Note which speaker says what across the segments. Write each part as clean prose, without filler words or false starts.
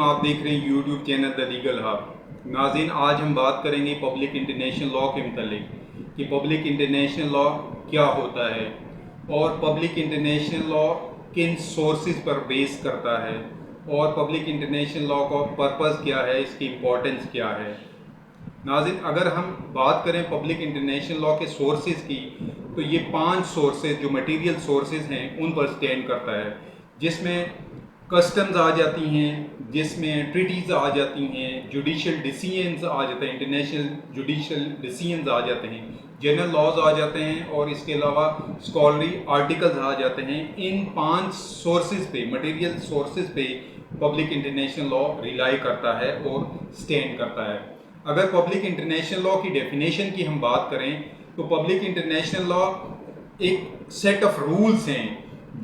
Speaker 1: आप देख रहे हैं YouTube channel the legal hub. नाज़रीन, आज हम बात करेंगे पब्लिक इंटरनेशनल लॉ के मतलब कि पब्लिक इंटरनेशनल लॉ क्या होता है और पब्लिक इंटरनेशनल लॉ किन सोर्सेज पर बेस करता है और पब्लिक इंटरनेशनल लॉ का पर्पज़ क्या है, इसकी इम्पोर्टेंस क्या है। नाज़रीन, अगर हम बात करें पब्लिक इंटरनेशनल लॉ के सोर्सेज की, तो ये 5 सोर्सेज जो मटेरियल सोर्सेज हैं उन पर स्टैंड करता है, जिसमें कस्टम्स आ जाती हैं, जिसमें ट्रीटीज़ आ जाती हैं, जुडिशल डिसीजंस आ जाते हैं, इंटरनेशनल जुडिशल डिसीजंस आ जाते हैं, जनरल लॉज आ जाते हैं और इसके अलावा स्कॉलरी आर्टिकल्स आ जाते हैं। इन 5 सोर्सेज पे, मटेरियल सोर्सेज पे पब्लिक इंटरनेशनल लॉ रिलाई करता है और स्टैंड करता है। अगर पब्लिक इंटरनेशनल लॉ की डेफिनेशन की हम बात करें तो पब्लिक इंटरनेशनल लॉ एक सेट ऑफ रूल्स हैं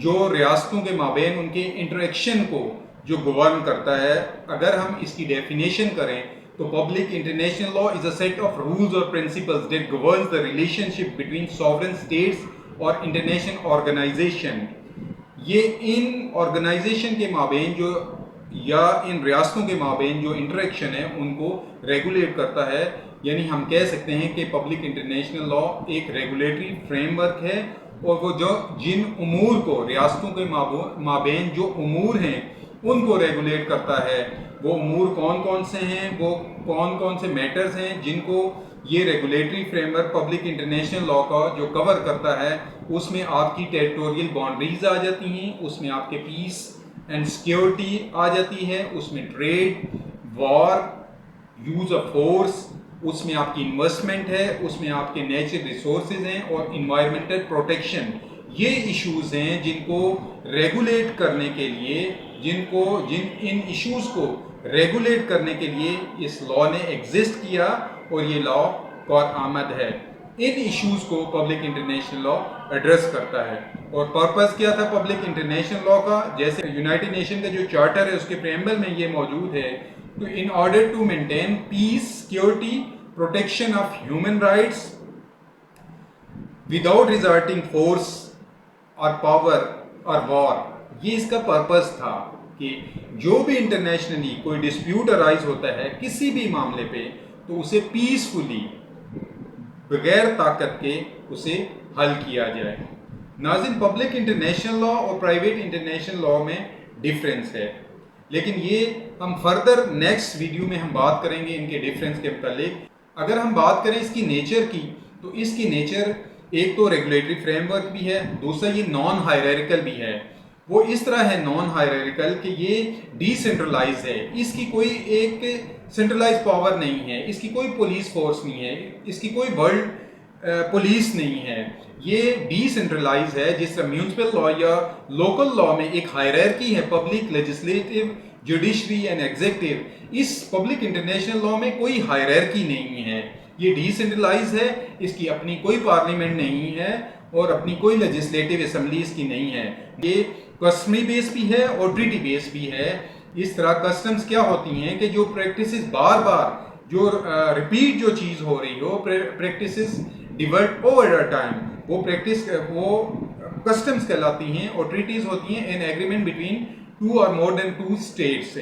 Speaker 1: जो रियासतों के माबैन उनके इंटरेक्शन को जो गवर्न करता है। अगर हम इसकी डेफिनेशन करें तो public international law is a set of rules और principles that governs the relationship between sovereign states और इंटरनेशनल ऑर्गेनाइजेशन। ये इन ऑर्गेनाइजेशन के माबैन जो या इन रियासतों के माबैन जो इंटरेक्शन है उनको रेगुलेट करता है। यानी हम कह सकते हैं कि पब्लिक इंटरनेशनल लॉ एक रेगुलेटरी फ्रेमवर्क है और वो जो जिन उमूर को रियासतों के माबैन जो उमूर हैं उनको रेगुलेट करता है। वो उमूर कौन कौन से हैं, वो कौन कौन से मैटर्स हैं जिनको ये regulatory framework public international law का जो कवर करता है। उसमें आपकी टेरिटोरियल बाउंड्रीज आ जाती हैं, उसमें आपके पीस एंड सिक्योरिटी आ जाती है, उसमें trade, war, use of force, उसमें आपकी इन्वेस्टमेंट है, उसमें आपके नेचुरल रिसोर्सेज हैं और इन्वायरमेंटल प्रोटेक्शन। ये इश्यूज हैं जिनको रेगुलेट करने के लिए, जिन इन इश्यूज को रेगुलेट करने के लिए इस लॉ ने एग्जिस्ट किया और ये लॉ कारआमद है। इन इश्यूज को पब्लिक इंटरनेशनल लॉ एड्रेस करता है। और पर्पस क्या था पब्लिक इंटरनेशनल लॉ का? जैसे यूनाइटेड नेशन का जो चार्टर है उसके प्रेम्बल में ये मौजूद है, तो in order to maintain peace, security, protection of human rights without resorting force और पावर और वॉर। ये इसका पर्पस था कि जो भी इंटरनेशनली कोई डिस्प्यूट अराइज होता है किसी भी मामले पे, तो उसे पीसफुली बगैर ताकत के उसे हल किया जाए। नाज़रीन, पब्लिक इंटरनेशनल लॉ और प्राइवेट इंटरनेशनल लॉ में डिफरेंस है, लेकिन ये हम फर्दर नेक्स्ट वीडियो में हम बात करेंगे इनके डिफरेंस के मुतालिक। अगर हम बात करें इसकी नेचर की, तो इसकी नेचर एक तो रेगुलेटरी फ्रेमवर्क भी है, दूसरा ये नॉन हायरार्किकल भी है। वो इस तरह है नॉन हायरार्किकल कि ये डिसेंट्रलाइज है, इसकी कोई एक सेंट्रलाइज पावर नहीं है, इसकी कोई पुलिस फोर्स नहीं है, इसकी कोई वर्ल्ड पुलिस नहीं है। ये डिसेंट्रलाइज है। जिस तरह म्यूनिसिपल लॉ या लोकल लॉ में एक हायरार्की है, public, legislative, judiciary and executive, इस पब्लिक इंटरनेशनल लॉ में कोई हायरार्की नहीं है। ये डिसेंट्रलाइज है, इसकी अपनी कोई पार्लियामेंट नहीं है और अपनी कोई लेजिस्लेटिव असेंबली इसकी नहीं है। ये कस्टमरी बेस भी है और ट्रीटी बेस भी है। इस तरह कस्टम्स क्या होती हैं कि जो प्रैक्टिसेस बार बार जो रिपीट जो चीज़ हो रही हो, practices develop over a time, वो प्रैक्टिस वो कस्टम्स कहलाती हैं और ट्रीटीज होती हैं इन एग्रीमेंट बिटवीन 2 और मोर देन 2 स्टेट्स।